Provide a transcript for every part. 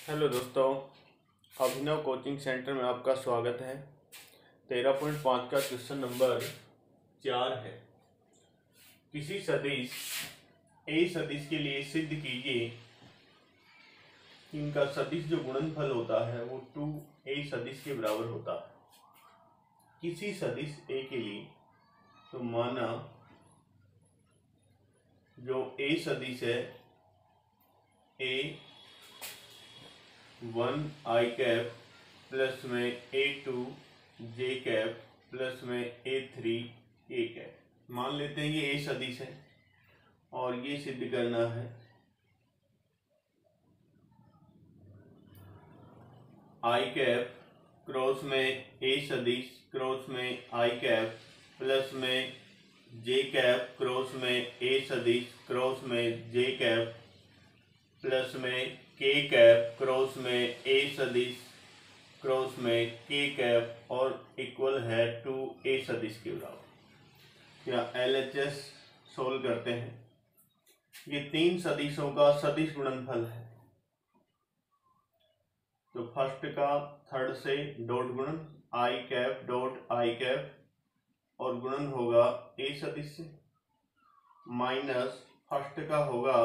Hello दोस्तों, अभिनव coaching centre में आपका स्वागत है। 13.5 का क्वेश्चन नंबर 4 है। किसी सदिश ए सदिश के लिए सिद्ध कीजिए कि इनका सदिश जो गुणनफल होता है वो 2a सदिश के बराबर होता है। किसी सदिश ए के लिए तो माना जो ए सदिश है A1 प्लस में A2 j कैप प्लस में A3 k कैप। मान लेते हैं ये A सदिश है और ये सिद्ध करना है I कैप क्रॉस में A सदिश क्रॉस में I कैप प्लस में J कैप क्रॉस में A सदिश क्रॉस में J कैप प्लस में K कैप क्रॉस में A सदिश क्रॉस में K कैप और इक्वल है 2a सदिश के बराबर। क्या LHS सोल्व करते हैं। ये तीन सदिशों का सदिश गुणनफल है। तो फर्स्ट का थर्ड से डॉट गुणन I cap dot I cap और गुणन होगा A सदिश से माइनस फर्स्ट का होगा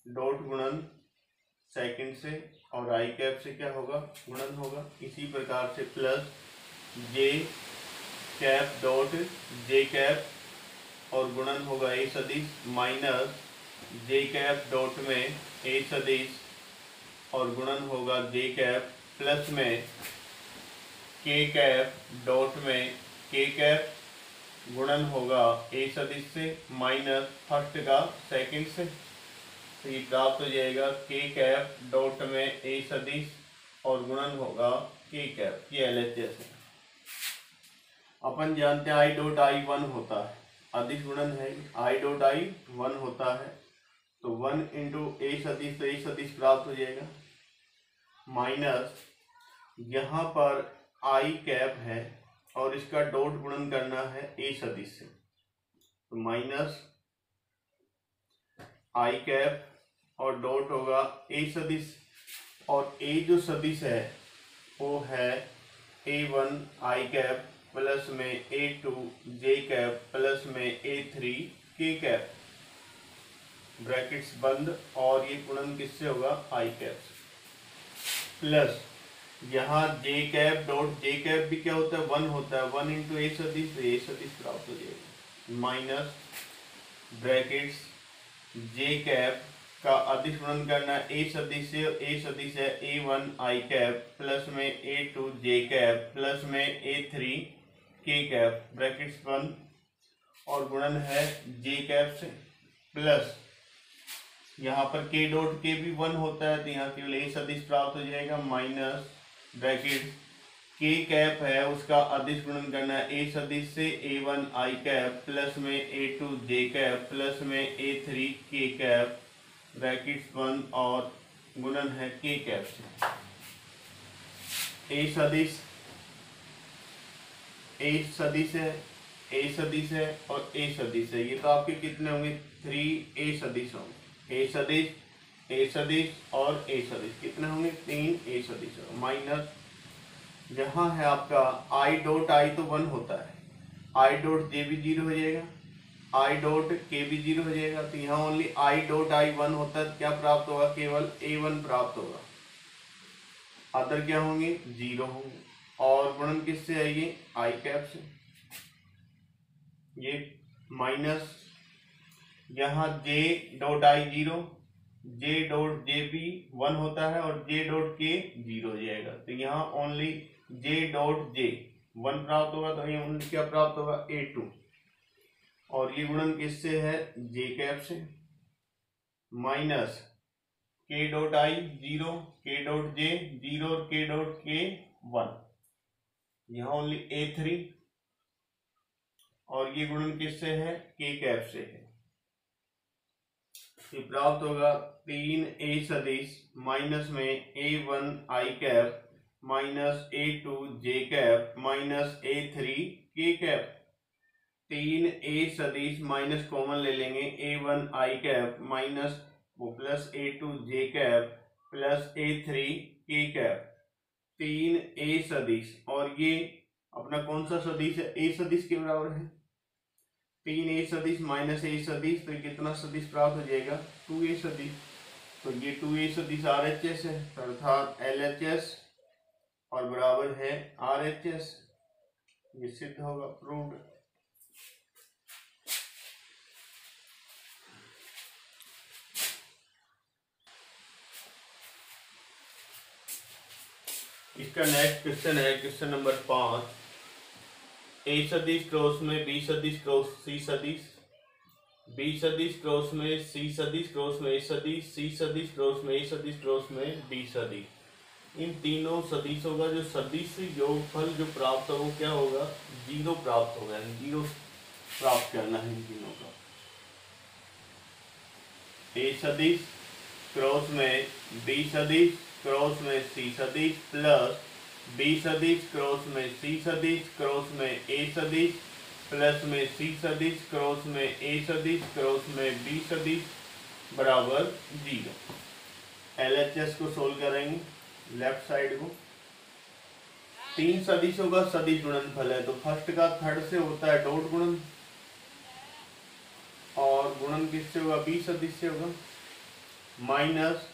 डॉट गुणन सेकंड से और I कैप से क्या होगा गुणन होगा। इसी प्रकार से plus J cap dot J cap और गुणन होगा A सदिश माइनस J कैप डॉट में A सदिश और गुणन होगा J कैप प्लस में K कैप डॉट में K कैप गुणन होगा A सदिश से माइनस फर्स्ट का सेकंड से। तो ये प्राप्त हो जाएगा K कैप डॉट में A सदिश और गुणन होगा K कैप। ये LHS है। अपन जानते हैं I डॉट I 1 होता है, अदिश गुणन है। I डॉट I 1 होता है तो 1 इंटू A सदिश तो A सदिश प्राप्त हो जाएगा माइनस यहाँ पर I कैप है और इसका डॉट गुणन करना है A सदिश से तो माइनस I कैप और डॉट होगा A सदिश और A जो सदिश है वो है A1 I कैप प्लस में A2 J कैप प्लस में A3 K कैप ब्रैकेट्स बंद और ये गुणन किससे होगा I कैप प्लस यहाँ J cap dot J cap भी क्या होता है 1 होता है 1 इंटू A सदिश तो A सदिश प्राप्त हो जाएगा माइनस ब्रैकेट्स J कैप का अदिश गुणन करना है A सदिश से। A सदिश है A1 I कैप प्लस में A2 J कैप प्लस में A3 K कैप ब्रैकेट्स बंद और गुणन है J कैप से प्लस यहाँ पर K डॉट K भी 1 होता है तो यहाँ केवल A सदिश प्राप्त हो जाएगा माइनस ब्रैकेट K कैप है उसका अदिश गुणन करना है A सदिश से A1 I कैप प्लस में A2 J कैप प्लस में A3 K कैप ब्रैकेट्स बंद और गुणन है K कैप से। A सदिश A सदिश है और A सदिश है। ये तो आपके कितने होंगे 3A सदिश होंगे। A सदिश और A सदिश कितने होंगे 3A सदिश होंगे माइनस यहाँ है आपका I डॉट I तो 1 होता है I डॉट J भी 0 हो जाएगा I डॉट K भी 0 हो जाएगा तो यहाँ ओनली I डॉट I 1 होता है। क्या प्राप्त होगा केवल A1 प्राप्त होगा, अदर क्या होंगे 0 होंगे और गुणन किससे आएगी I कैप से। ये माइनस यहाँ J dot I 0 J dot J भी 1 होता है और J डॉट K 0 हो जाएगा तो यहाँ ओनली J डॉट J 1 प्राप्त होगा तो यहाँ ओनली क्या प्राप्त होगा A2 और ये गुणन किससे है J कैप से minus K dot I 0 K dot J 0 और K डॉट K 1 यहाँ ओनली A3 और ये गुणन किससे है K कैप से है। ये प्राप्त होगा 3A सदिश माइनस में A1 I cap minus A2 J cap minus A3 K cap. 3A सदिश माइनस कॉमन ले लेंगे A1 I कैप माइनस वो plus A2 J cap plus A3 K cap, 3 A सदिश, और ये अपना कौन सा सदिश है, A सदिश के बराबर है, 3 A सदिश माइनस A सदिश, तो कितना सदिश प्राप्त हो जाएगा, 2A सदिश। तो ये 2A सदिश RHS है, अर्थात LHS और बराबर है RHS। ये सिद्ध होगा, प्रूव्ड। इसका नेक्स्ट क्वेश्चन है क्वेश्चन नंबर 5। A सदिश क्रॉस में B सदिश क्रॉस C सदिश, B सदिश क्रॉस में C सदिश क्रॉस में A सदिश, C सदिश क्रॉस में A सदिश क्रॉस में B सदिश, इन तीनों सदिशों का जो सदिश योगफल जो प्राप्त हो वो क्या होगा, 0 प्राप्त होगा, 0 प्राप्त करना है इन तीनों का। A सदिश क्रॉस में B सदिश क्रॉस में C सदिश प्लस B सदिश क्रॉस में C सदिश क्रॉस में A सदिश प्लस में C सदिश क्रॉस में A सदिश क्रॉस में B सदिश बराबर 0। LHS को सोल्व करेंगे, लेफ्ट साइड को। 3 सदिशों का सदिश गुणनफल है, तो फर्स्ट का थर्ड से होता है डॉट गुणन, और गुणन किससे होगा, B सदिश से होगा, माइनस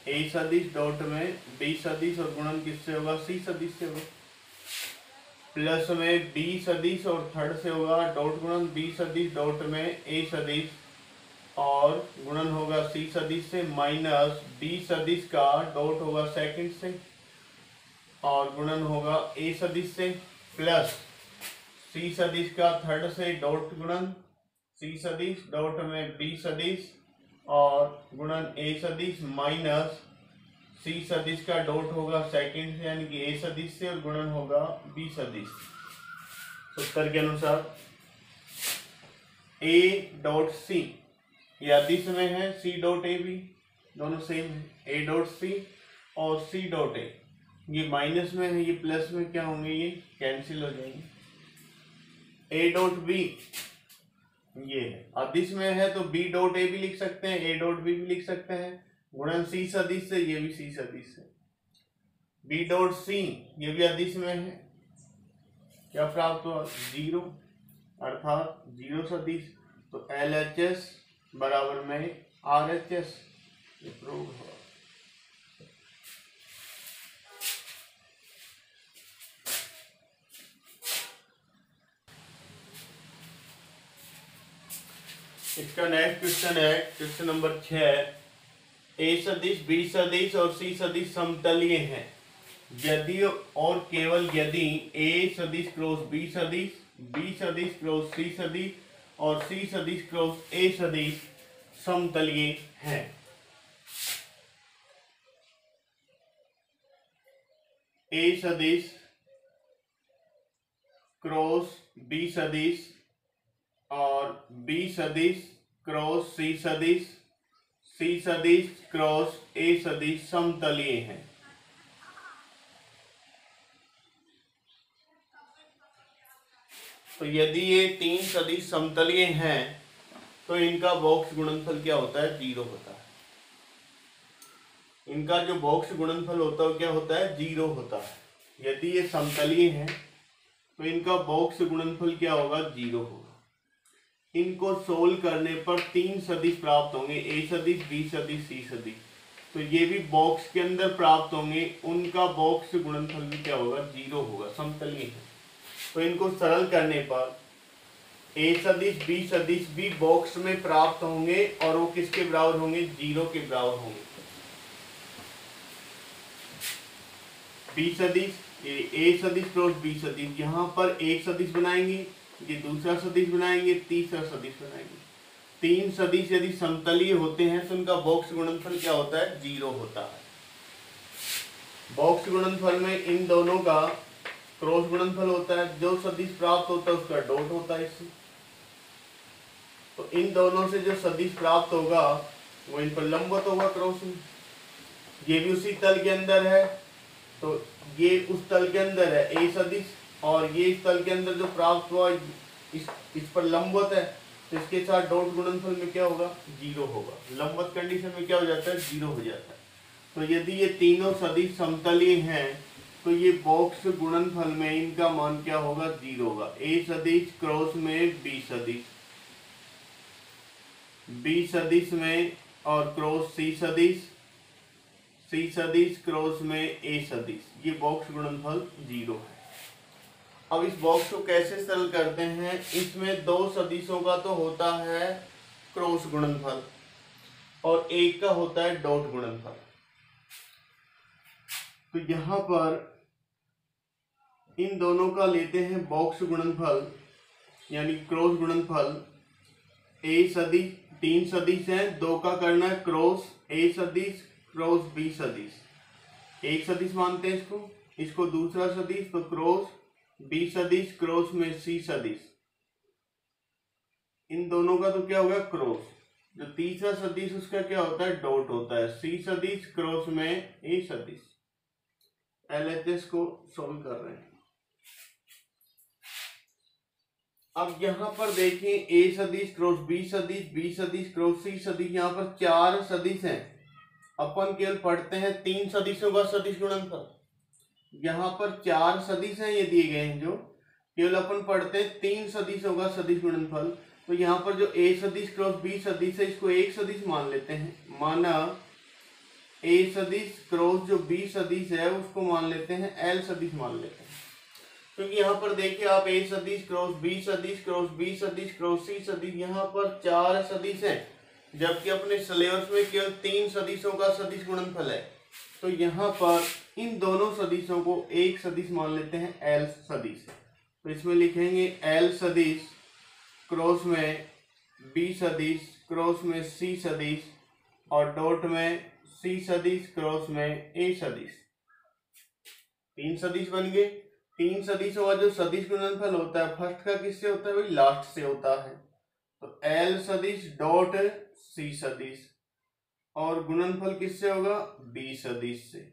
A सदिश डॉट में B सदिश और गुणन किससे होगा, C सदिश से होगा, प्लस में B सदिश और थर्ड से होगा डॉट गुणन B सदिश डॉट में A सदिश और गुणन होगा C सदिश से, माइनस B सदिश का डॉट होगा सेकंड से और गुणन होगा A सदिश से, प्लस C सदिश का थर्ड से डॉट गुणन C सदिश डॉट में B सदिश और गुणन A सदिश माइनस C सदिश का डॉट होगा सेकंड से यानी कि A सदिश से और गुणन होगा B सदिश। सूत्र के अनुसार A डॉट C ये अदिश में है, C डॉट A भी दोनों सेम है, A डॉट C और C डॉट A ये माइनस में है, ये प्लस में क्या होंगे, ये कैंसिल हो जाएंगे। A डॉट B ये है अदिश में है तो B डॉट A भी लिख सकते हैं, A डॉट B भी लिख सकते हैं, गुणन C सदिश से, ये भी C सदिश से। B डॉट C ये भी अदिश में है, क्या प्राप्त हुआ, 0 अर्थात 0 सदिश, तो LHS बराबर में RHS प्रूव हुआ। इसका नेक्स्ट क्वेश्चन है क्वेश्चन नंबर 6। A सदिश B सदिश और C सदिश समतलीय हैं यदि और केवल यदि A सदिश क्रॉस B सदिश, B सदिश क्रॉस C सदिश और C सदिश क्रॉस A सदिश समतलीय हैं। A सदिश क्रॉस B सदिश और B सदिश क्रॉस C सदिश, C सदिश क्रॉस A सदिश समतलीय हैं। तो यदि ये 3 सदिश समतलीय हैं तो इनका बॉक्स गुणनफल क्या होता है, 0 होता है। इनका जो बॉक्स गुणनफल होता है क्या होता है, 0 होता है। यदि ये समतलीय हैं तो इनका बॉक्स गुणनफल क्या होगा, 0 होगा। इनको सोल्व करने पर 3 सदिश प्राप्त होंगे, A सदिश B सदिश C सदिश, तो ये भी बॉक्स के अंदर प्राप्त होंगे, उनका बॉक्स गुणनफल भी क्या होगा, 0 होगा, समतलीय है। तो इनको सरल करने पर A सदिश B सदिश भी बॉक्स में प्राप्त होंगे और वो किसके बराबर होंगे, 0 के बराबर होंगे। B सदिश A सदिश क्रॉस B सदिश, यहाँ पर एक सदिश बनाएंगे, ये दूसरा सदिश बनाएंगे, तीसरा सदिश बनाएंगे। 3 सदिश यदि समतलीय होते हैं तो उनका बॉक्स गुणनफल क्या होता है, 0 होता है। बॉक्स गुणनफल में इन दोनों का क्रॉस गुणनफल होता है, जो सदिश प्राप्त होता है उसका डॉट होता है इससे। तो इन दोनों से जो सदिश प्राप्त होगा वो इन पर लंबवत होगा क्रॉस में। ये भी उसी तल के अंदर है तो ये उस तल के अंदर है A सदिश, और ये इस तल के अंदर जो प्राप्त हुआ इस पर लंबवत है तो इसके साथ डॉट गुणनफल में क्या होगा, 0 होगा। लंबवत कंडीशन में क्या हो जाता है, 0 हो जाता है। तो यदि ये तीनों सदिश समतलीय हैं तो ये बॉक्स गुणनफल में इनका मान क्या होगा, 0 होगा। ए सदिश क्रॉस में बी सदिश, बी सदिश में और क्रॉस सी सदिश, सी सदिश क्रॉस में ए सदिश, ये बॉक्स गुणनफल 0 है। अब इस बॉक्स को कैसे सरल करते हैं, इसमें दो सदिशों का तो होता है क्रॉस गुणनफल और एक का होता है डॉट गुणनफल। तो यहां पर इन दोनों का लेते हैं बॉक्स गुणनफल यानी क्रॉस गुणनफल। ए सदिश, तीन सदिश हैं, दो का करना है क्रॉस ए सदिश क्रॉस बी सदिश, एक सदिश मानते हैं इसको, इसको दूसरा सदिश तो क्रॉस बी सदिश क्रॉस में सी सदिश, इन दोनों का तो क्या होगा क्रॉस। जो तीसरा सदिश उसका क्या होता है डॉट होता है, सी सदिश क्रॉस में ए सदिश। एलएचएस को सॉल्व कर रहे हैं। अब यहां पर देखें ए सदिश क्रॉस बी सदिश क्रॉस सी सदिश, यहाँ पर चार सदिश हैं। अपन केवल पढ़ते हैं तीन सदिशों का सदिश गुणनफल, यहाँ पर चार सदिश हैं ये दिए गए हैं, जो केवल अपन पढ़ते हैं तीन सदिशों का सदिश गुणनफल। तो यहाँ पर जो ए सदिश क्रॉस बी सदिश है इसको एक सदिश मान लेते हैं, माना ए सदिश क्रॉस जो बी सदिश है उसको मान लेते हैं एल सदिश मान लेते हैं। क्योंकि यहाँ पर देखिए आप ए सदिश क्रॉस बी सदिश क्रॉस बी सदिश क्रॉस सी सदिश, यहाँ पर चार सदिश हैं, जबकि अपने सिलेबस में केवल तीन सदिशों का सदिश गुणनफल है। तो यहाँ पर इन दोनों सदिशों को एक सदिश मान लेते हैं एल सदिश। तो इसमें लिखेंगे एल सदिश क्रॉस में बी सदिश क्रॉस में सी सदिश और डॉट में सी सदिश क्रॉस में ए सदिश। तीन सदिश बन गए। तीन सदिशों का जो सदिश गुणनफल होता है फर्स्ट का किससे होता है, वही लास्ट से होता है। तो एल सदिश डॉट सी सदिश और गुणनफल किससे होगा, बी सदिश से,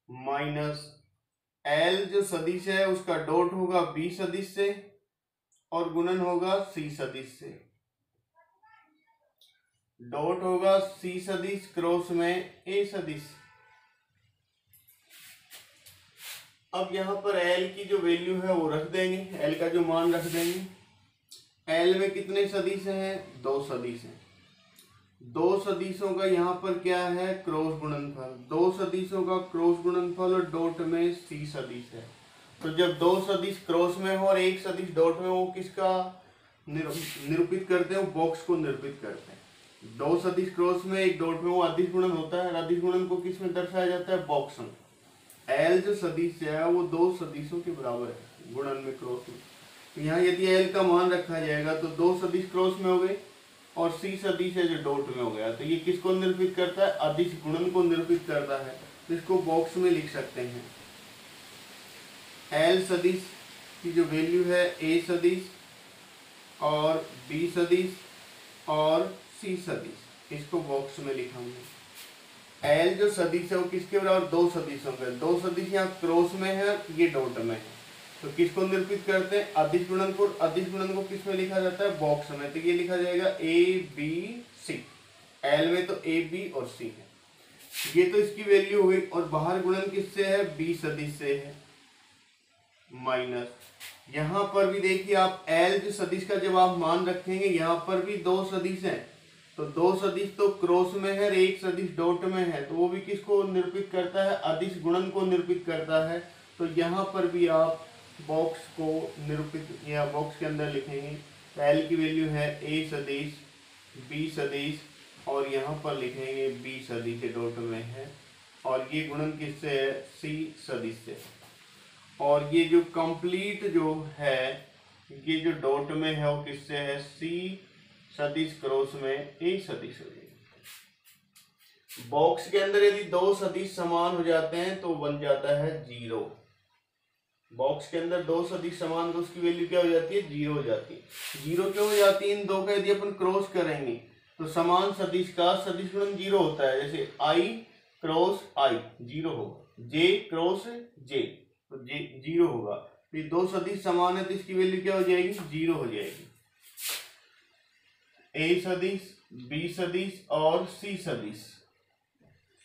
माइनस एल जो सदिश है उसका डॉट होगा बी सदिश से और गुणन होगा सी सदिश से। डॉट होगा सी सदिश क्रॉस में ए सदिश। अब यहां पर एल की जो वैल्यू है वो रख देंगे, एल का जो मान रख देंगे। एल में कितने सदिश हैं, दो सदिश हैं। दो सदिशों का यहाँ पर क्या है क्रॉस गुणनफल, दो सदिशों का क्रॉस गुणनफल और डॉट में सी सदिश है। तो जब दो सदिश क्रॉस में हो और एक सदिश डॉट में हो, किसका निरूपित करते हैं, बॉक्स को निरूपित करते हैं। दो सदिश क्रॉस में एक डॉट में वो अदिश गुणन होता है, अदिश गुणन को किस में दर्शाया जाता है, बॉक्स में। एल जो सदिश है वो दो सदिशों के बराबर है गुणन में क्रॉस में। तो यहाँ यदि एल का मान रखा जाएगा तो दो सदिश क्रॉस में हो गए और सी सदिश है जो डॉट में हो गया। तो ये किसको निरूपित करता है, अदिश गुणन को निरूपित करता है। तो इसको बॉक्स में लिख सकते हैं। एल सदिश की जो वैल्यू है ए सदिश और बी सदिश और सी सदिश, इसको बॉक्स में लिखा हमने। एल जो सदिश है वो किसके बराबर, दो सदिशों का। दो सदिश यहाँ क्रॉस में है, ये डॉट में है। तो किसको निरूपित करते हैं, अदिश गुणन को। अदिश गुणन को किस में लिखा जाता है, बॉक्स में। तो ये लिखा जाएगा ए बी सी। एल में तो ए बी और सी है, ये तो इसकी वैल्यू हुई। और बाहर गुणन किससे है, बी सदिश से है, माइनस यहाँ पर भी देखिए आप एल जो सदिश का जब आप मान रखेंगे, यहाँ पर भी दो सदिश हैं। तो दो सदिश तो क्रॉस में है और एक सदिश डॉट में है, तो वो भी किसको निरूपित करता है, अदिश गुणन को निरूपित करता है। तो यहाँ पर भी आप बॉक्स को निरूपित या बॉक्स के अंदर लिखेंगे। तो एल की वैल्यू है ए सदिश बी सदिश और यहाँ पर लिखेंगे बी सदिश डॉट में है और ये गुणन किससे है, सी सदिश से। और ये जो कंप्लीट जो है ये जो डॉट में है वो किससे है, सी सदिश क्रॉस में ए सदिश हो जाएगी। बॉक्स के अंदर यदि दो सदिश समान हो जाते हैं तो बन जाता है जीरो। बॉक्स के अंदर दो सदिश समान तो उसकी वैल्यू क्या हो जाती है, जीरो हो जाती है। जीरो क्यों हो जाती है, इन दो का यदि अपन क्रॉस करेंगे तो समान सदिश का सदिश गुणन जीरो होता है। जैसे आई क्रॉस आई जीरो होगा, जे क्रॉस जे तो जे जीरो होगा। तो ये दो सदिश समान है तो इसकी वैल्यू क्या हो जाएगी, जीरो हो जाएगी। ए सदिश बी सदिश और सी सदिश,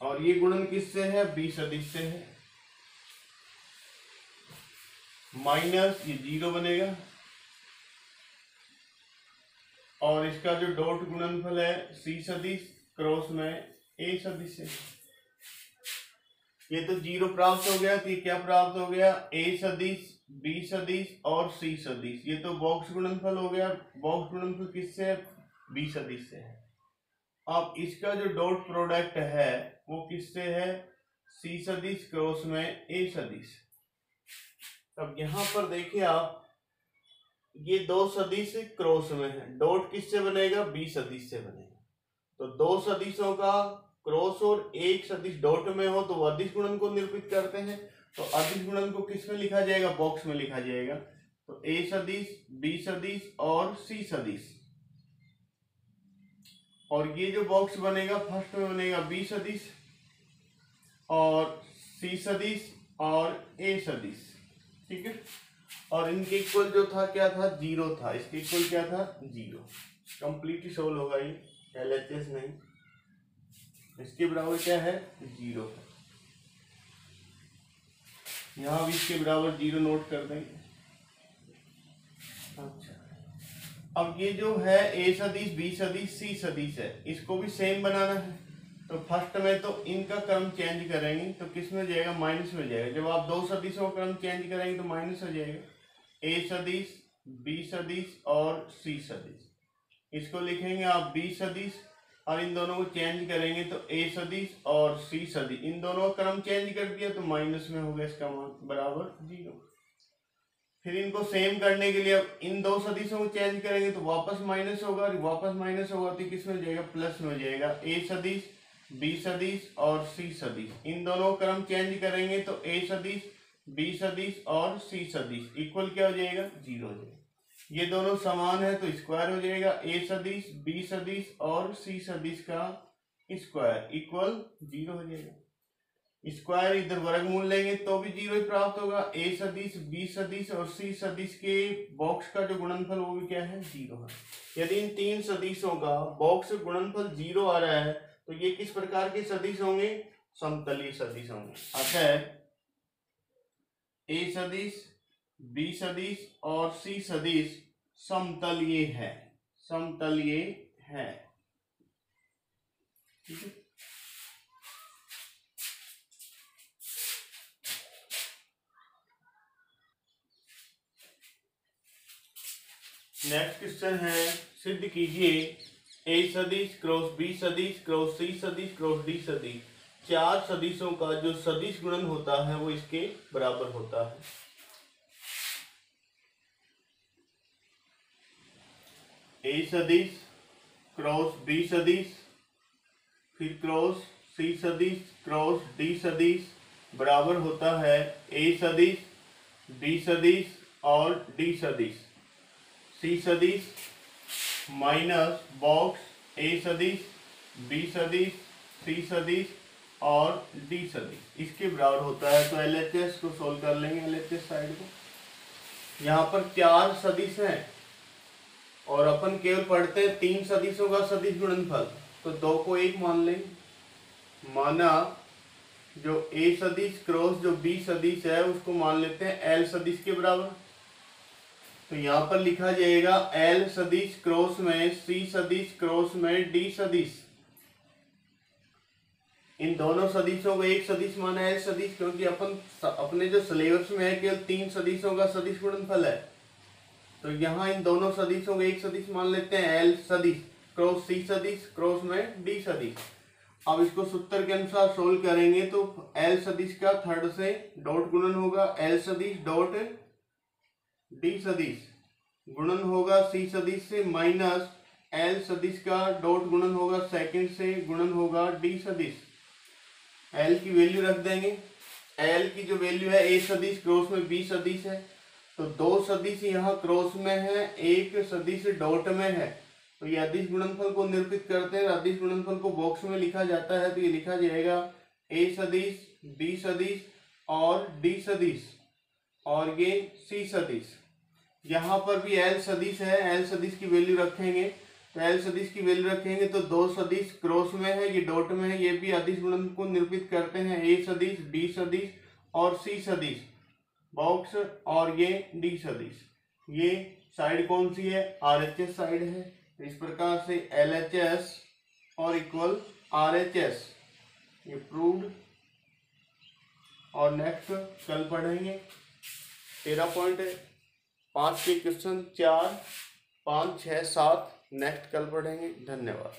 और ये गुणन किससे है, बी सदिश से है, माइनस ये 0 बनेगा और इसका जो डॉट गुणनफल है सी सदिश क्रॉस में ए सदिश से, ये तो 0 प्राप्त हो गया। तो ये क्या प्राप्त हो गया, ए सदिश बी सदिश और सी सदिश। ये तो बॉक्स गुणनफल हो गया। बॉक्स गुणनफल किससे है, बी सदिश से है। अब इसका जो डॉट प्रोडक्ट है वो किससे है, सी सदिश क्रॉस में ए सदिश। अब यहां पर देखिए आप, ये दो सदिश क्रॉस में है, डॉट किससे बनेगा, बी सदिश से बनेगा। तो दो सदिशों का क्रॉस और एक सदिश डॉट में हो तो वो अदिश गुणन को निरूपित करते हैं। तो अदिश गुणन को किस में लिखा जाएगा, बॉक्स में लिखा जाएगा। तो ए सदिश बी सदिश और सी सदिश, और ये जो बॉक्स बनेगा फर्स्ट में बनेगा बी सदिश और सी सदिश और ए सदिश, ठीक है। और इनके इक्वल जो था क्या था, 0 था। इसके इक्वल क्या था, 0। कंप्लीटली सोल्व होगा ये, LHS नहीं। इसके बराबर क्या है, 0 है। यहां भी इसके बराबर 0 नोट कर देंगे। अच्छा, अब ये जो है ए सदिश बी सदिश सी सदिश है, इसको भी सेम बनाना है। तो फर्स्ट में तो इनका क्रम चेंज करेंगे तो किस में जाएगा, माइनस में जाएगा। जब आप दो सदिशों का क्रम चेंज करेंगे तो माइनस हो जाएगा। ए सदिश बी सदिश और सी सदिश, इसको लिखेंगे आप बी सदिश, और इन दोनों को चेंज करेंगे तो ए सदिश और सी सदिश। इन दोनों का क्रम चेंज कर दिया तो माइनस में हो गया, इसका मान बराबर 0। फिर इनको सेम करने के लिए अब इन दो सदिशों को चेंज करेंगे तो वापस माइनस होगा, और वापस माइनस होगा तो किस में जाएगा, प्लस में जाएगा। ए सदिश बी सदिश और सी सदिश, इन दोनों का क्रम चेंज करेंगे तो ए सदिश बी सदिश और सी सदिश इक्वल क्या हो जाएगा, 0 हो जाएगा। ये दोनों समान है तो स्क्वायर हो जाएगा। ए सदिश बी सदिश और सी सदिश का स्क्वायर इक्वल 0 हो जाएगा। स्क्वायर इधर वर्गमूल लेंगे तो भी 0 ही प्राप्त होगा। ए सदिश बी सदिश और सी सदिश के बॉक्स का जो गुणनफल वो भी क्या है, 0 है। यदि इन तीन सदिशों का बॉक्स गुणनफल 0 आ रहा है तो ये किस प्रकार के सदिश होंगे, समतलीय सदिश होंगे। अतः ए सदिश बी सदिश और सी सदिश समतलीय है, समतलीय है, ठीक है। नेक्स्ट क्वेश्चन है, सिद्ध कीजिए ए सदिश क्रॉस बी सदिश क्रॉस सी सदिश क्रॉस डी सदिश, चार सदिशों का जो सदिश गुणन होता है वो इसके बराबर होता है। ए सदिश क्रॉस बी सदिश फिर क्रॉस सी सदिश क्रॉस डी सदिश बराबर होता है ए सदिश बी सदिश और डी सदिश। सी सदिश माइनस बॉक्स ए सदिश बी सदिश सी सदिश और डी सदिश, इसके बराबर होता है। तो LHS को सोल्व कर लेंगे, LHS साइड को। यहाँ पर चार सदिश हैं और अपन केवल पढ़ते हैं तीन सदिशों का सदिश गुणनफल, तो दो को एक मान लेंगे। माना जो ए सदिश क्रॉस जो बी सदिश है उसको मान लेते हैं एल सदिश के बराबर। तो यहाँ पर लिखा जाएगा एल सदिश क्रॉस में सी सदिश क्रॉस में डी सदिश। इन दोनों सदिशों को एक सदिश माना एल सदिश, क्योंकि अपन अपने जो सिलेबस में है केवल तीन सदिशों का सदिश गुणनफल है। तो यहाँ इन दोनों सदिशों को एक सदिश मान लेते हैं एल सदिश क्रॉस सी सदिश क्रॉस में डी सदिश। अब इसको सूत्र के अनुसार सोल्व करेंगे तो एल सदिश का थर्ड से डॉट गुणन होगा, एल सदिश डॉट डी सदिश गुणन होगा सी सदिश से, माइनस एल सदिश का डॉट गुणन होगा सेकंड से गुणन होगा डी सदिश। एल की वैल्यू रख देंगे। एल की जो वैल्यू है ए सदिश क्रॉस में बी सदिश है, तो दो सदिश यहाँ क्रॉस में है, एक सदिश डॉट में है। तो ये अदिश गुणनफल को निरूपित करते हैं। अदिश गुणनफल को बॉक्स में लिखा जाता है तो ये लिखा जाएगा ए सदिश बी सदिश और डी सदिश और ये सी सदिश। यहाँ पर भी एल सदिश है, एल सदिश की वैल्यू रखेंगे तो एल सदिश की वैल्यू रखेंगे तो दो सदिश क्रॉस में है, ये डॉट में है, ये भी अदिश गुणन को निरूपित करते हैं, ए सदिश, बी सदिश और सी सदिश बॉक्स, और ये डी सदिश। ये साइड कौन सी है, आरएचएस साइड है। तो इस प्रकार से एलएचएस और इक्वल आरएचएस ये प्रूव्ड। और नेक्स्ट कल पढ़ेंगे 13.5 के क्वेश्चन 4, 5, 6, 7 नेक्स्ट कल पढ़ेंगे। धन्यवाद।